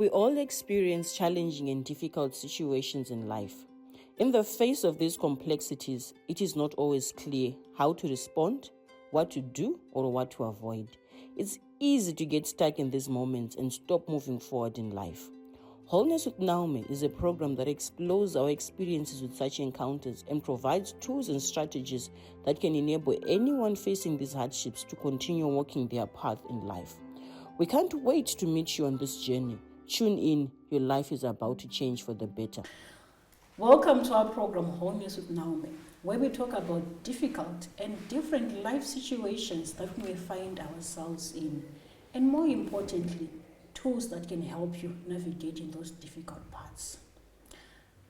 We all experience challenging and difficult situations in life. In the face of these complexities, it is not always clear how to respond, what to do, or what to avoid. It's easy to get stuck in these moments and stop moving forward in life. Wholeness with Naomi is a program that explores our experiences with such encounters and provides tools and strategies that can enable anyone facing these hardships to continue walking their path in life. We can't wait to meet you on this journey. Tune in, your life is about to change for the better. Welcome to our program, Wholeness with Naomi, where we talk about difficult and different life situations that we may find ourselves in, and more importantly, tools that can help you navigate in those difficult parts.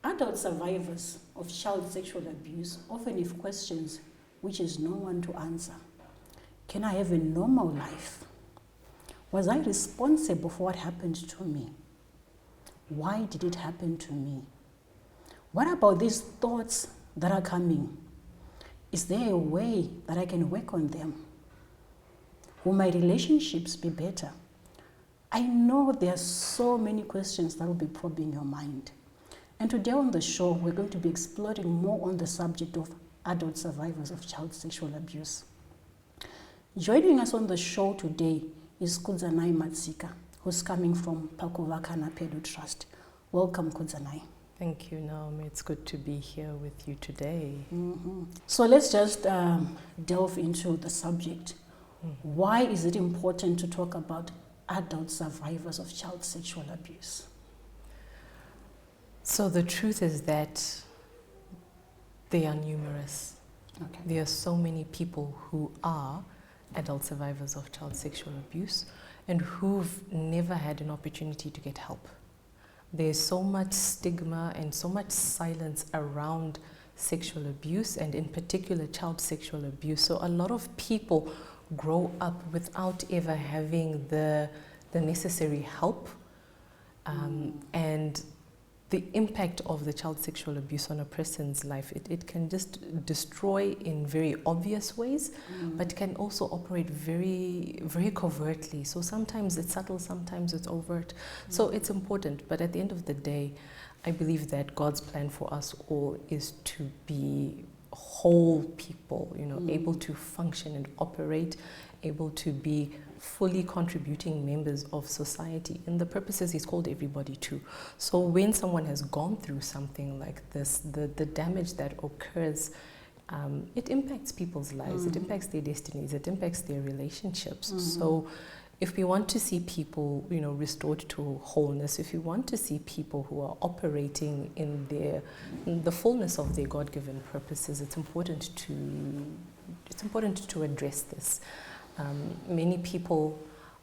Adult survivors of child sexual abuse often have questions which is no one to answer. Can I have a normal life? Was I responsible for what happened to me? Why did it happen to me? What about these thoughts that are coming? Is there a way that I can work on them? Will my relationships be better? I know there are so many questions that will be probing your mind. And today on the show, we're going to be exploring more on the subject of adult survivors of child sexual abuse. Joining us on the show today is Kudzanai Matsika, who's coming from Pakuvakana Kwedu Trust. Welcome, Kudzanai. Thank you, Naomi. It's good to be here with you today. So let's just delve into the subject. Why is it important to talk about adult survivors of child sexual abuse? So the truth is that they are numerous. Okay. There are so many people who are adult survivors of child sexual abuse and who've never had an opportunity to get help. There's so much stigma and so much silence around sexual abuse, and in particular child sexual abuse. So a lot of people grow up without ever having the necessary help, and the impact of the child sexual abuse on a person's life, it can just destroy in very obvious ways, but can also operate very, very covertly. So sometimes it's subtle, sometimes it's overt. So it's important, but at the end of the day, I believe that God's plan for us all is to be whole people, able to function and operate, able to be fully contributing members of society. And the purpose is He's called everybody to. So when someone has gone through something like this, the damage that occurs, it impacts people's lives, it impacts their destinies, it impacts their relationships. So if we want to see people, restored to wholeness, if we want to see people who are operating in the fullness of their God-given purposes, it's important to address this. Many people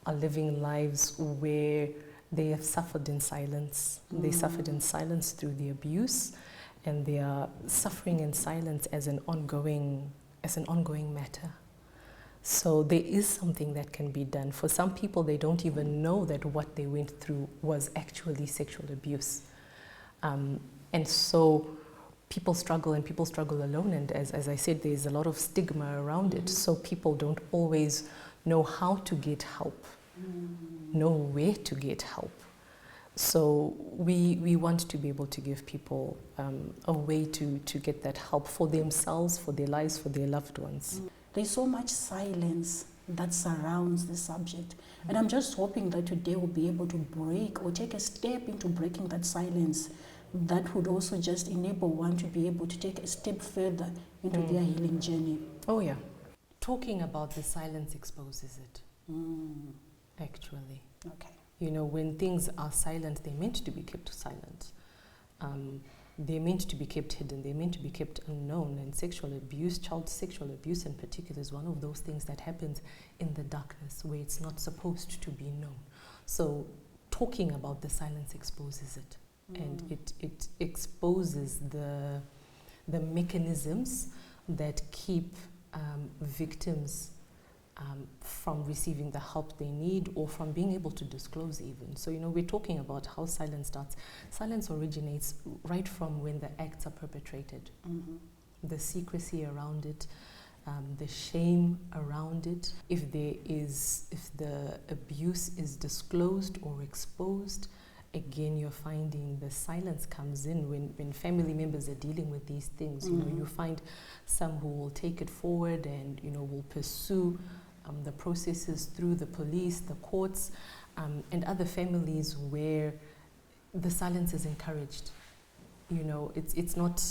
are living lives where they have suffered in silence. They suffered in silence through the abuse, and they are suffering in silence as an ongoing matter. So there is something that can be done. For some people, they don't even know that what they went through was actually sexual abuse. And so people struggle alone. And as I said, there's a lot of stigma around it. So people don't always know how to get help, know where to get help. So we want to be able to give people a way to get that help for themselves, for their lives, for their loved ones. There's so much silence that surrounds the subject. And I'm just hoping that today we'll be able to break or take a step into breaking that silence that would also just enable one to be able to take a step further into their healing journey. Oh yeah. Talking about the silence exposes it, actually. Okay. When things are silent, they're meant to be kept silent. They're meant to be kept hidden. They're meant to be kept unknown. And sexual abuse, child sexual abuse in particular, is one of those things that happens in the darkness where it's not supposed to be known. So talking about the silence exposes it. And it exposes the mechanisms that keep victims from receiving the help they need or from being able to disclose even. So, we're talking about how silence starts. Silence originates right from when the acts are perpetrated. The secrecy around it, the shame around it. If the abuse is disclosed or exposed, again, you're finding the silence comes in when family members are dealing with these things. You know, you find some who will take it forward and, you know, will pursue the processes through the police, the courts, and other families where the silence is encouraged. You know, it's not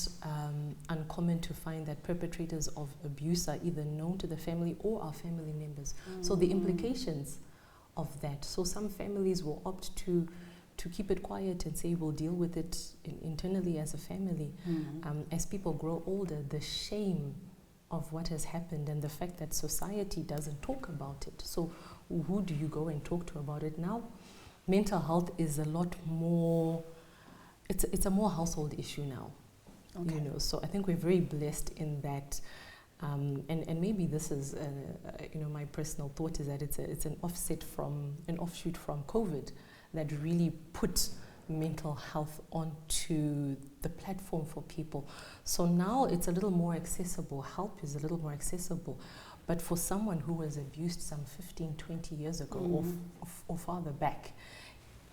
uncommon to find that perpetrators of abuse are either known to the family or are family members. So the implications of that. So some families will opt to keep it quiet and say we'll deal with it internally as a family. As people grow older, the shame of what has happened and the fact that society doesn't talk about it. So who do you go and talk to about it now? Mental health is a lot more, it's a more household issue now. You know, so I think we're very blessed in that. And maybe this is, you know, my personal thought is that it's an offshoot from COVID that really put mental health onto the platform for people. So now it's a little more accessible. Help is a little more accessible. But for someone who was abused some 15, 20 years ago or farther back,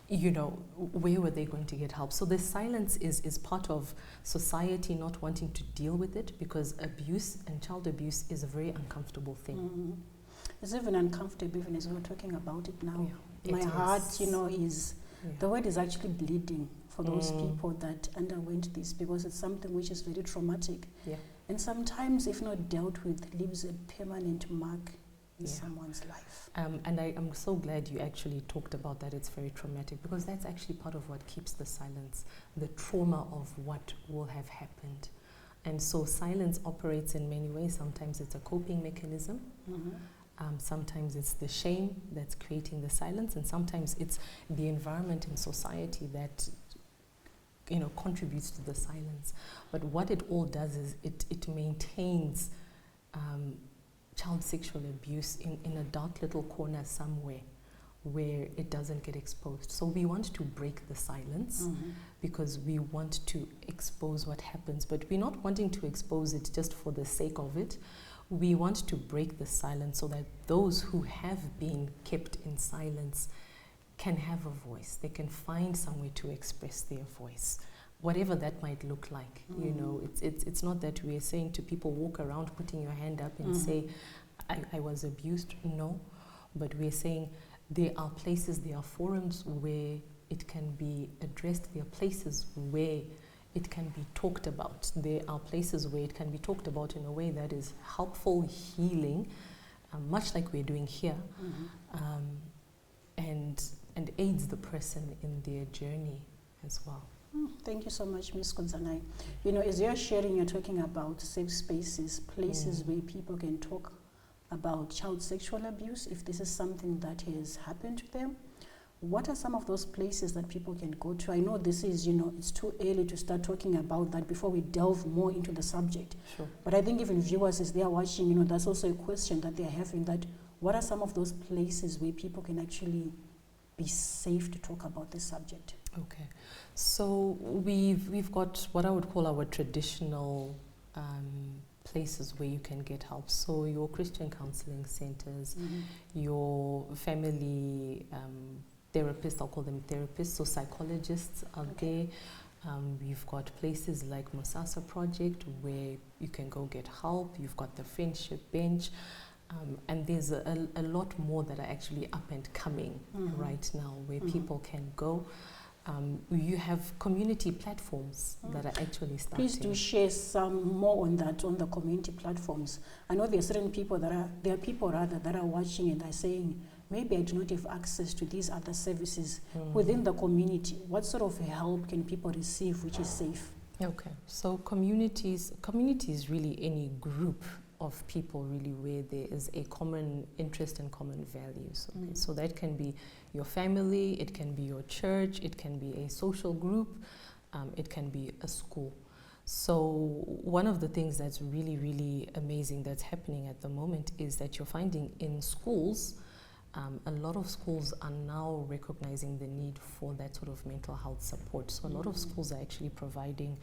you know, where were they going to get help? So the silence is part of society not wanting to deal with it, because abuse and child abuse is a very uncomfortable thing. It's even uncomfortable even as we're talking about it now. Yeah, My heart, you know, is, the word is actually bleeding for those people that underwent this, because it's something which is very traumatic. And sometimes, if not dealt with, leaves a permanent mark in someone's life. And I'm so glad you actually talked about that. It's very traumatic, because that's actually part of what keeps the silence, the trauma of what will have happened. And so silence operates in many ways. Sometimes it's a coping mechanism. Sometimes it's the shame that's creating the silence, and sometimes it's the environment in society that, you know, contributes to the silence. But what it all does is it maintains child sexual abuse in a dark little corner somewhere where it doesn't get exposed. So we want to break the silence because we want to expose what happens, but we're not wanting to expose it just for the sake of it. We want to break the silence so that those who have been kept in silence can have a voice. They can find somewhere to express their voice, whatever that might look like. You know, it's not that we're saying to people, walk around putting your hand up and say, I was abused. No, but we're saying there are places, there are forums where it can be addressed. There are places where it can be talked about. There are places where it can be talked about in a way that is helpful, healing, much like we're doing here, and aids the person in their journey as well. Thank you so much, Ms. Kudzanai. You know, as you're sharing, you're talking about safe spaces, places where people can talk about child sexual abuse, if this is something that has happened to them. What are some of those places that people can go to? I know this is, you know, it's too early to start talking about that before we delve more into the subject. But I think even viewers, as they are watching, you know, that's also a question that they're having, that what are some of those places where people can actually be safe to talk about this subject? Okay, so we've got what I would call our traditional places where you can get help. So your Christian counseling centers, your family therapists, I'll call them therapists, so psychologists out there. We've got places like Mosasa Project where you can go get help. You've got the Friendship Bench. And there's a lot more that are actually up and coming right now where people can go. You have community platforms that are actually starting. Please do share some more on that, on the community platforms. I know there are certain people that are watching and are saying, maybe I do not have access to these other services within the community. What sort of help can people receive which is safe? Okay, so community is really any group of people really where there is a common interest and common values. Okay? So that can be your family, it can be your church, it can be a social group, it can be a school. So one of the things that's really, really amazing that's happening at the moment is that you're finding in schools, a lot of schools are now recognizing the need for that sort of mental health support. So a lot of schools are actually providing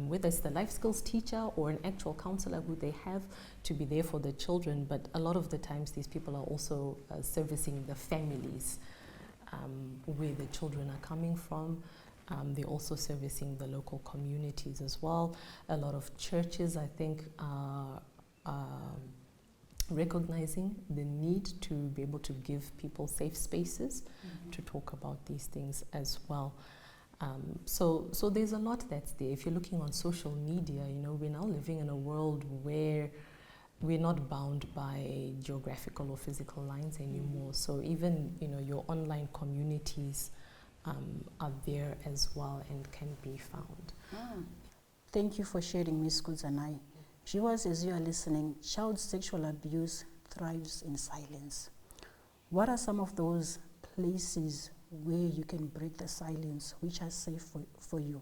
whether it's the life skills teacher or an actual counselor who they have to be there for the children, but a lot of the times these people are also servicing the families where the children are coming from. They're also servicing the local communities as well. A lot of churches, I think, are recognizing the need to be able to give people safe spaces to talk about these things as well. So there's a lot that's there. If you're looking on social media, we're now living in a world where we're not bound by geographical or physical lines anymore. So even, your online communities are there as well and can be found. Thank you for sharing, Ms. Kudzanai. Viewers, as you are listening, child sexual abuse thrives in silence. What are some of those places where you can break the silence, which are safe for you?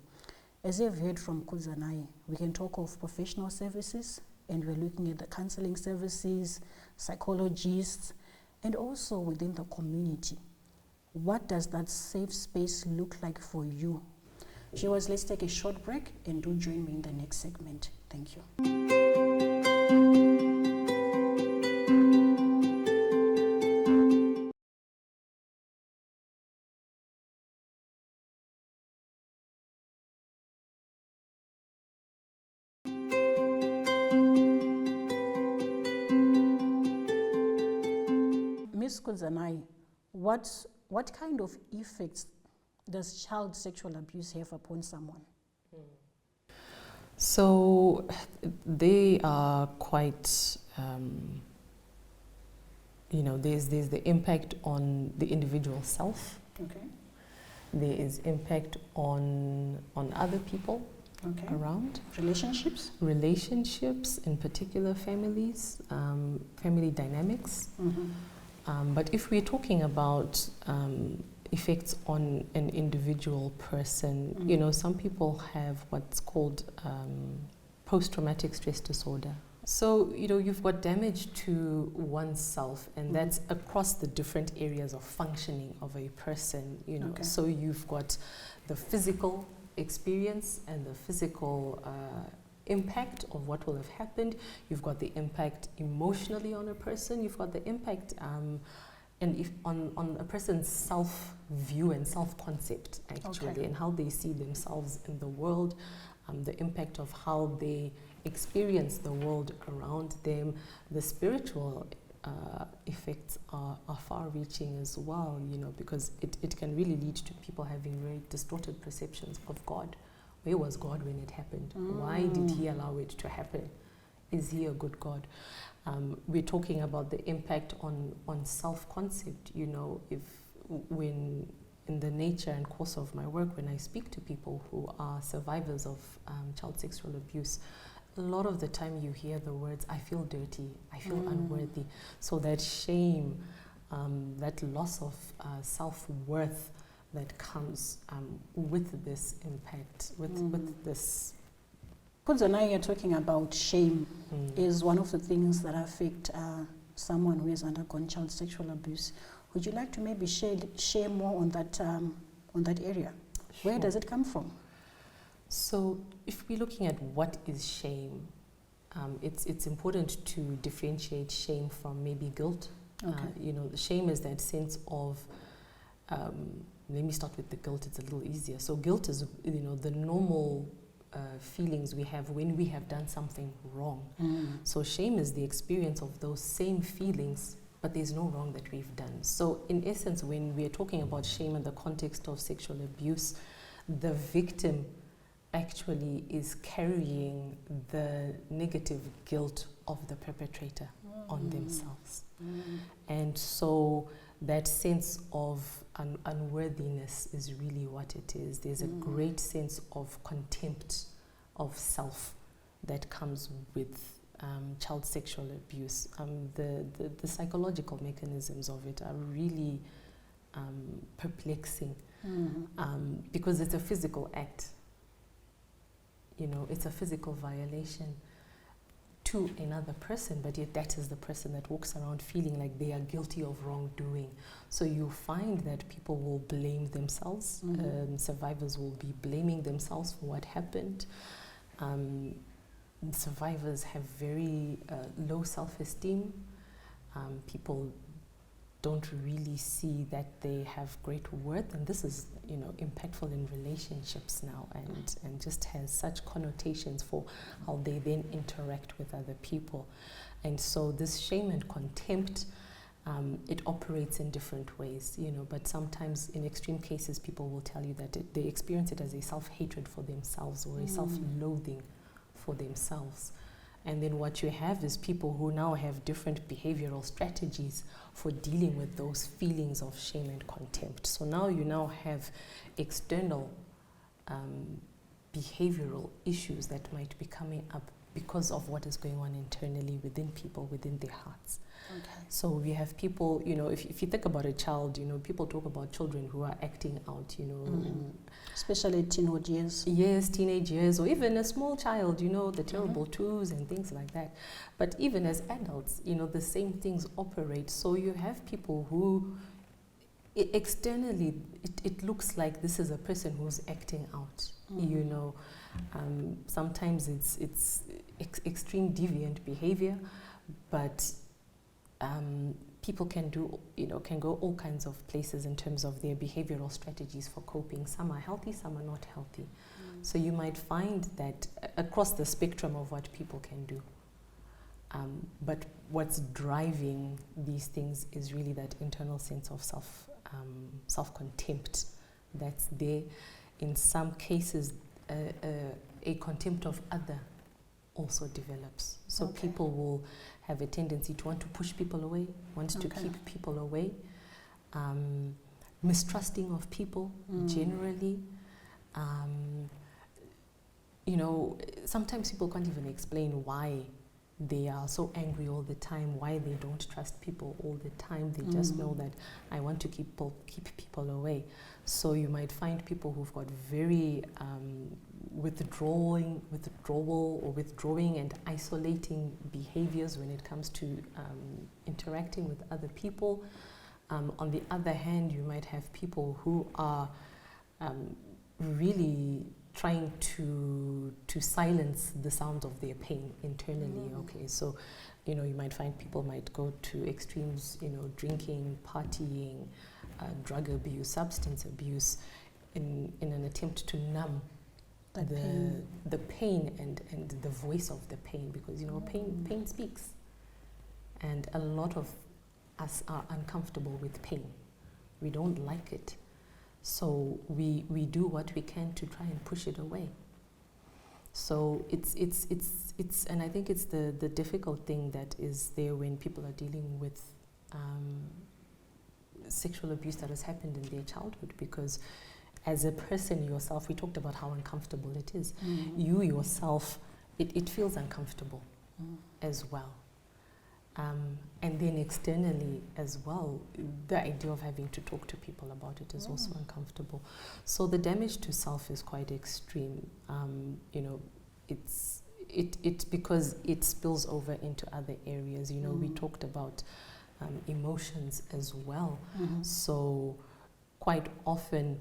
As you've heard from Kudzanai, we can talk of professional services, and we're looking at the counseling services, psychologists, and also within the community. What does that safe space look like for you? Viewers, let's take a short break and do join me in the next segment. Thank you. Ms. Kudzanai, what kind of effects does child sexual abuse have upon someone? So they are quite, there's the impact on the individual self. Okay. There is impact on other people around. Relationships, in particular families, family dynamics. But if we're talking about effects on an individual person, some people have what's called post-traumatic stress disorder. So, you've got damage to oneself, and that's across the different areas of functioning of a person, So you've got the physical experience and the physical impact of what will have happened. You've got the impact emotionally on a person. You've got the impact and if on a person's self-view and self-concept, actually, and how they see themselves in the world, the impact of how they experience the world around them. The spiritual effects are far-reaching as well, because it can really lead to people having very distorted perceptions of God. Where was God when it happened? Why did he allow it to happen? Is he a good God? We're talking about the impact on self-concept, if when in the nature and course of my work, when I speak to people who are survivors of child sexual abuse, a lot of the time you hear the words, I feel dirty, I feel unworthy. So that shame, that loss of self-worth that comes with this impact, with this. Kudzanai, you're talking about shame is one of the things that affect someone who has undergone child sexual abuse. Would you like to maybe share more on that area? Sure. Where does it come from? So if we're looking at what is shame, it's important to differentiate shame from maybe guilt. Shame is that sense of, let me start with the guilt, it's a little easier. So guilt is, the normal feelings we have when we have done something wrong. So shame is the experience of those same feelings, but there's no wrong that we've done. So in essence, when we're talking about shame in the context of sexual abuse, the victim actually is carrying the negative guilt of the perpetrator on themselves. And so that sense of unworthiness is really what it is. There's a great sense of contempt of self that comes with child sexual abuse. The psychological mechanisms of it are really perplexing because it's a physical act. It's a physical violation to another person, but yet that is the person that walks around feeling like they are guilty of wrongdoing. So you find that people will blame themselves. Survivors will be blaming themselves for what happened. Survivors have very low self-esteem. People don't really see that they have great worth, and this is, you know, impactful in relationships now, and just has such connotations for how they then interact with other people. And so this shame and contempt, it operates in different ways, you know, but sometimes in extreme cases people will tell you that they experience it as a self-hatred for themselves or a self-loathing for themselves. And then what you have is people who now have different behavioral strategies for dealing with those feelings of shame and contempt. So now you now have external behavioral issues that might be coming up because of what is going on internally within people, within their hearts. Okay. So we have people, you know, if you think about a child, you know, people talk about children who are acting out, you know. Especially teenage years. Yes, teenage years, or even a small child, you know, the terrible twos and things like that. But even as adults, you know, the same things operate. So you have people who, externally, it looks like this is a person who's acting out, you know. Sometimes it's extreme deviant behavior, but people can do, you know, can go all kinds of places in terms of their behavioral strategies for coping. Some are healthy, some are not healthy. So you might find that across the spectrum of what people can do. But what's driving these things is really that internal sense of self-contempt that's there. In some cases, a contempt of other also develops. So people will have a tendency to want to push people away, want to keep people away, mistrusting of people generally. You know, sometimes people can't even explain why they are so angry all the time, why they don't trust people all the time. They just know that I want to keep people away. So you might find people who've got very withdrawing and isolating behaviors when it comes to interacting with other people. On the other hand, you might have people who are really trying to silence the sound of their pain internally. Okay, so, you know, you might find people might go to extremes, you know, drinking, partying, drug abuse, substance abuse, in an attempt to numb the pain and the voice of the pain, because, you know, pain speaks, and a lot of us are uncomfortable with pain. We don't like it. So we do what we can to try and push it away. So it's and I think it's the difficult thing that is there when people are dealing with sexual abuse that has happened in their childhood, because as a person yourself, we talked about how uncomfortable it is. You yourself, it feels uncomfortable as well. And then externally as well, the idea of having to talk to people about it is also uncomfortable. So the damage to self is quite extreme. You know, it's because it spills over into other areas. You know, we talked about emotions as well. So quite often,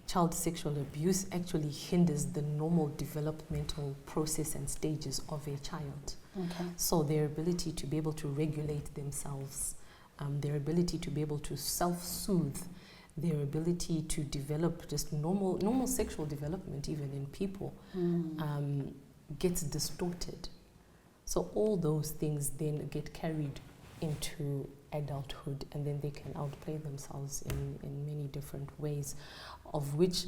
child sexual abuse actually hinders the normal developmental process and stages of a child. So their ability to be able to regulate themselves, their ability to be able to self-soothe, their ability to develop just normal sexual development even in people gets distorted. So all those things then get carried into adulthood, and then they can outplay themselves in many different ways, of which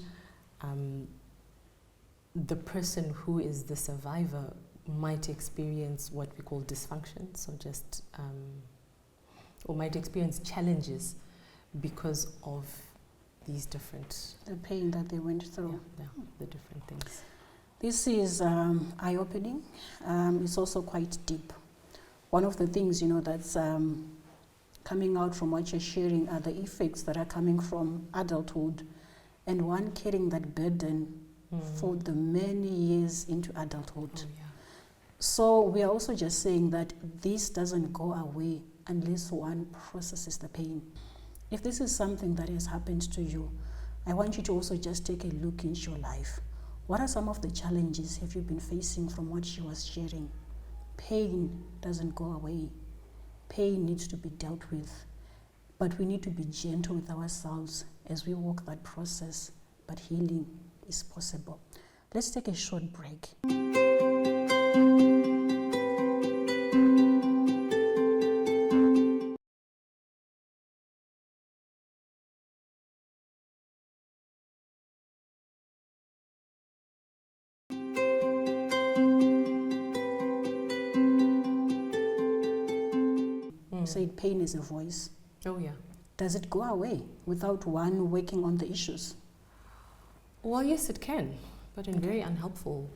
the person who is the survivor might experience what we call dysfunction, so just or might experience challenges because of these different, the pain that they went through. The different things. This is eye-opening. It's also quite deep. One of the things, you know, that's coming out from what you're sharing are the effects that are coming from adulthood, and one carrying that burden for the many years into adulthood. So we are also just saying that this doesn't go away unless one processes the pain. If this is something that has happened to you, I want you to also just take a look into your life. What are some of the challenges have you been facing from what she was sharing? Pain doesn't go away. Pain needs to be dealt with, but we need to be gentle with ourselves as we walk that process, but healing is possible. Let's take a short break. You said pain is a voice. Oh, yeah. Does it go away without one working on the issues? Well, yes, it can, but in very unhelpful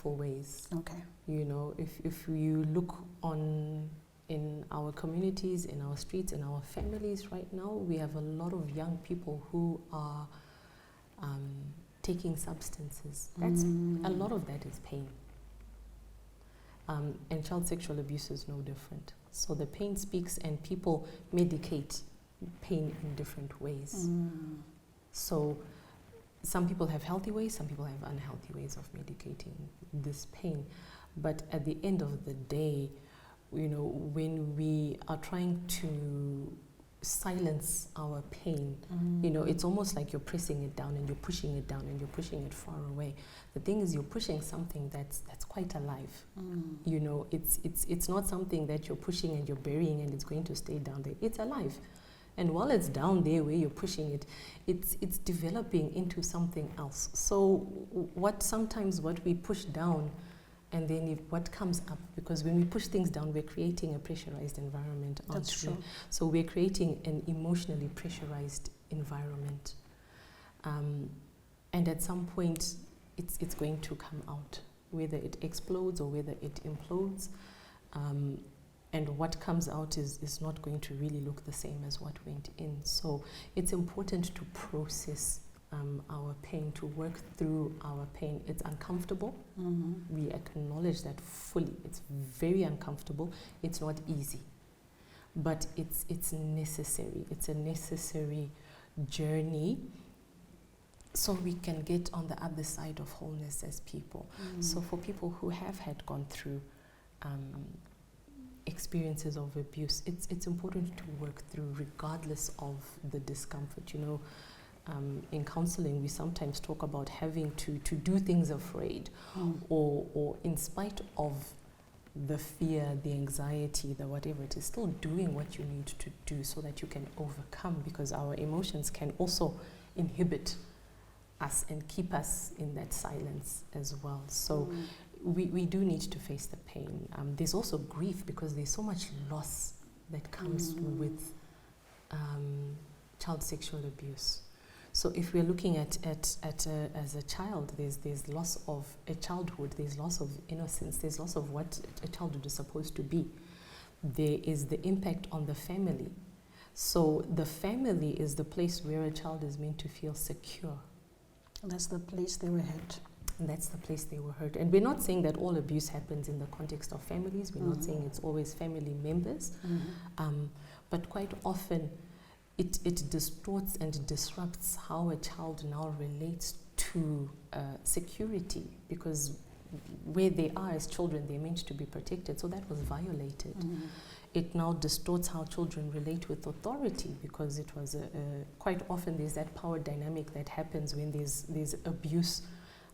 ways. Okay. You know, if you look in our communities, in our streets, in our families right now, we have a lot of young people who are taking substances. A lot of that is pain. And child sexual abuse is no different. So the pain speaks, and people medicate pain in different ways. So some people have healthy ways, some people have unhealthy ways of medicating this pain. But at the end of the day, you know, when we are trying to silence our pain, you know, it's almost like you're pressing it down and you're pushing it down and you're pushing it far away. The thing is, you're pushing something that's quite alive. You know, it's not something that you're pushing and you're burying and it's going to stay down there. It's alive. And while it's down there where you're pushing it, it's developing into something else. So sometimes what we push down, and then what comes up, because when we push things down, we're creating a pressurized environment. That's true. So we're creating an emotionally pressurized environment. And at some point, it's going to come out, whether it explodes or whether it implodes. And what comes out is not going to really look the same as what went in. So it's important to process our pain, to work through our pain. It's uncomfortable. We acknowledge that fully. It's very uncomfortable. It's not easy, but it's necessary. It's a necessary journey, so we can get on the other side of wholeness as people. So for people who have gone through experiences of abuse, it's important to work through regardless of the discomfort. You know, in counseling, we sometimes talk about having to do things afraid, or in spite of the fear, the anxiety, the whatever it is, still doing what you need to do so that you can overcome, because our emotions can also inhibit us and keep us in that silence as well. So we do need to face the pain. There's also grief, because there's so much loss that comes with child sexual abuse. So if we're looking at as a child, there's loss of a childhood, there's loss of innocence, there's loss of what a childhood is supposed to be. There is the impact on the family. So the family is the place where a child is meant to feel secure. That's the place they were hurt. And that's the place they were hurt. And we're not saying that all abuse happens in the context of families. We're not saying it's always family members. But quite often, it distorts and disrupts how a child now relates to security, because where they are as children, they're meant to be protected. So that was violated. It now distorts how children relate with authority, because it was quite often there's that power dynamic that happens when there's abuse,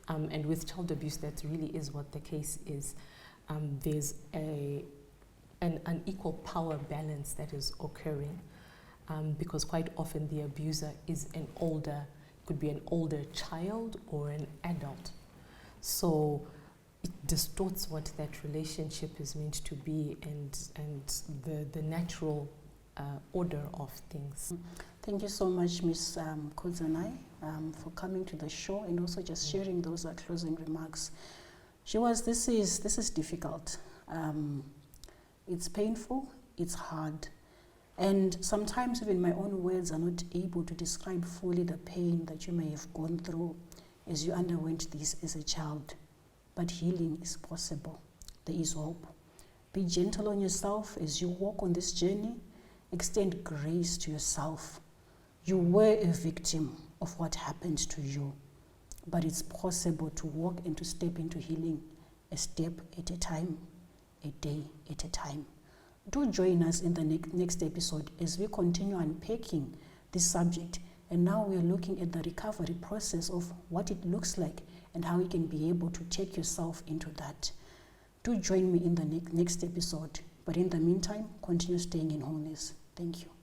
and with child abuse, that really is what the case is. There's an unequal power balance that is occurring. Because quite often the abuser is could be an older child or an adult. So it distorts what that relationship is meant to be, and the natural order of things. Thank you so much, Ms. Kudzanai, for coming to the show and also just sharing those closing remarks. This is difficult. It's painful, it's hard. And sometimes even my own words are not able to describe fully the pain that you may have gone through as you underwent this as a child. But healing is possible. There is hope. Be gentle on yourself as you walk on this journey. Extend grace to yourself. You were a victim of what happened to you, but it's possible to walk and to step into healing a step at a time, a day at a time. Do join us in the next episode as we continue unpacking this subject. And now we're looking at the recovery process of what it looks like and how you can be able to take yourself into that. Do join me in the next episode. But in the meantime, continue staying in wholeness. Thank you.